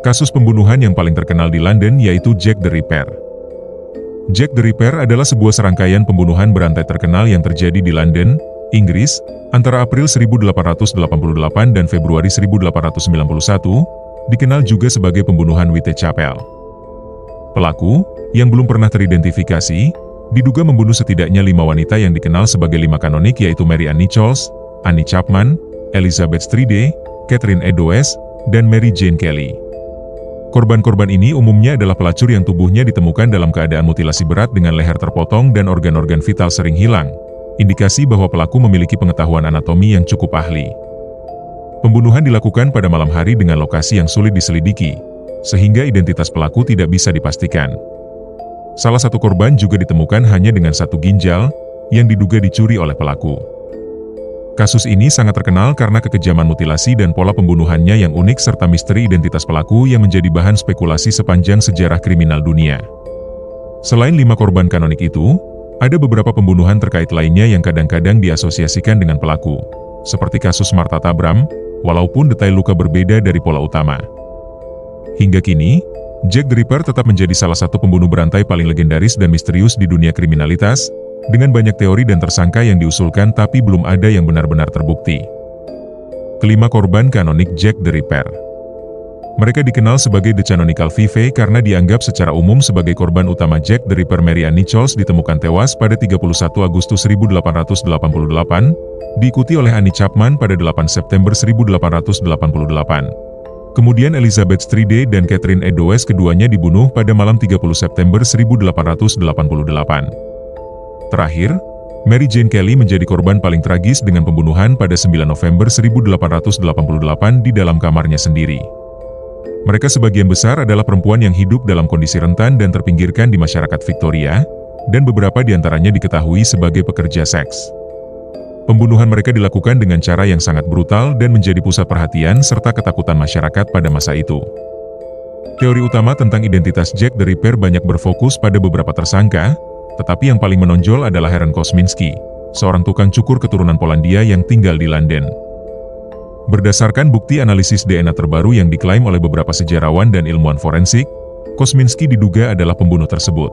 Kasus pembunuhan yang paling terkenal di London yaitu Jack the Ripper. Jack the Ripper adalah sebuah serangkaian pembunuhan berantai terkenal yang terjadi di London, Inggris, antara April 1888 dan Februari 1891, dikenal juga sebagai pembunuhan Whitechapel. Pelaku, yang belum pernah teridentifikasi, diduga membunuh setidaknya 5 wanita yang dikenal sebagai 5 kanonik yaitu Mary Ann Nichols, Annie Chapman, Elizabeth Stride, Catherine Eddowes, dan Mary Jane Kelly. Korban-korban ini umumnya adalah pelacur yang tubuhnya ditemukan dalam keadaan mutilasi berat dengan leher terpotong dan organ-organ vital sering hilang, indikasi bahwa pelaku memiliki pengetahuan anatomi yang cukup ahli. Pembunuhan dilakukan pada malam hari dengan lokasi yang sulit diselidiki, sehingga identitas pelaku tidak bisa dipastikan. Salah satu korban juga ditemukan hanya dengan 1 ginjal, yang diduga dicuri oleh pelaku. Kasus ini sangat terkenal karena kekejaman mutilasi dan pola pembunuhannya yang unik serta misteri identitas pelaku yang menjadi bahan spekulasi sepanjang sejarah kriminal dunia. Selain 5 korban kanonik itu, ada beberapa pembunuhan terkait lainnya yang kadang-kadang diasosiasikan dengan pelaku, seperti kasus Martha Tabram, walaupun detail luka berbeda dari pola utama. Hingga kini, Jack the Ripper tetap menjadi salah satu pembunuh berantai paling legendaris dan misterius di dunia kriminalitas, dengan banyak teori dan tersangka yang diusulkan tapi belum ada yang benar-benar terbukti. Kelima korban kanonik Jack the Ripper. Mereka dikenal sebagai The Canonical Five karena dianggap secara umum sebagai korban utama Jack the Ripper. Mary Ann Nichols ditemukan tewas pada 31 Agustus 1888, diikuti oleh Annie Chapman pada 8 September 1888. Kemudian Elizabeth Stride dan Catherine Eddowes keduanya dibunuh pada malam 30 September 1888. Terakhir, Mary Jane Kelly menjadi korban paling tragis dengan pembunuhan pada 9 November 1888 di dalam kamarnya sendiri. Mereka sebagian besar adalah perempuan yang hidup dalam kondisi rentan dan terpinggirkan di masyarakat Victoria, dan beberapa di antaranya diketahui sebagai pekerja seks. Pembunuhan mereka dilakukan dengan cara yang sangat brutal dan menjadi pusat perhatian serta ketakutan masyarakat pada masa itu. Teori utama tentang identitas Jack the Ripper banyak berfokus pada beberapa tersangka, tetapi yang paling menonjol adalah Aaron Kosminski, seorang tukang cukur keturunan Polandia yang tinggal di London. Berdasarkan bukti analisis DNA terbaru yang diklaim oleh beberapa sejarawan dan ilmuwan forensik, Kosminski diduga adalah pembunuh tersebut.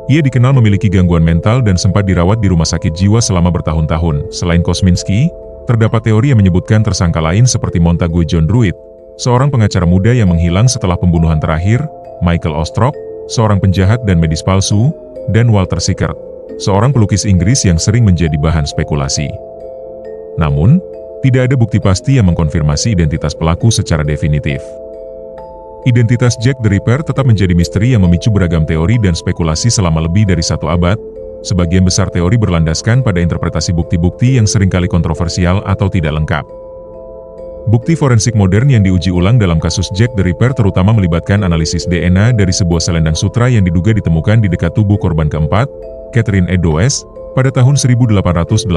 Ia dikenal memiliki gangguan mental dan sempat dirawat di rumah sakit jiwa selama bertahun-tahun. Selain Kosminski, terdapat teori yang menyebutkan tersangka lain seperti Montague John Druitt, seorang pengacara muda yang menghilang setelah pembunuhan terakhir, Michael Ostrog, seorang penjahat dan medis palsu, dan Walter Sickert, seorang pelukis Inggris yang sering menjadi bahan spekulasi. Namun, tidak ada bukti pasti yang mengkonfirmasi identitas pelaku secara definitif. Identitas Jack the Ripper tetap menjadi misteri yang memicu beragam teori dan spekulasi selama lebih dari 1 abad. Sebagian besar teori berlandaskan pada interpretasi bukti-bukti yang seringkali kontroversial atau tidak lengkap. Bukti forensik modern yang diuji ulang dalam kasus Jack the Ripper terutama melibatkan analisis DNA dari sebuah selendang sutra yang diduga ditemukan di dekat tubuh korban keempat, Catherine Eddowes, pada tahun 1888.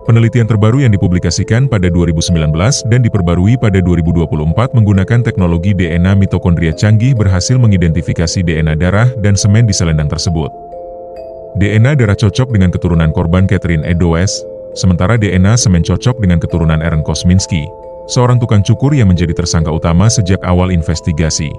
Penelitian terbaru yang dipublikasikan pada 2019 dan diperbarui pada 2024 menggunakan teknologi DNA mitokondria canggih berhasil mengidentifikasi DNA darah dan semen di selendang tersebut. DNA darah cocok dengan keturunan korban Catherine Eddowes, sementara DNA semen cocok dengan keturunan Aaron Kosminski, seorang tukang cukur yang menjadi tersangka utama sejak awal investigasi.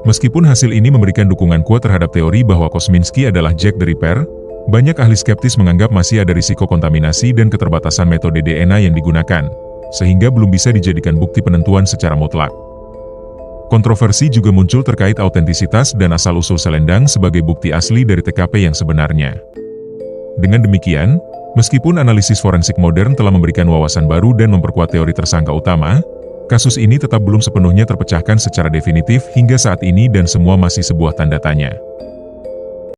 Meskipun hasil ini memberikan dukungan kuat terhadap teori bahwa Kosminski adalah Jack the Ripper, banyak ahli skeptis menganggap masih ada risiko kontaminasi dan keterbatasan metode DNA yang digunakan, sehingga belum bisa dijadikan bukti penentuan secara mutlak. Kontroversi juga muncul terkait autentisitas dan asal-usul selendang sebagai bukti asli dari TKP yang sebenarnya. Dengan demikian, meskipun analisis forensik modern telah memberikan wawasan baru dan memperkuat teori tersangka utama, kasus ini tetap belum sepenuhnya terpecahkan secara definitif hingga saat ini dan semua masih sebuah tanda tanya.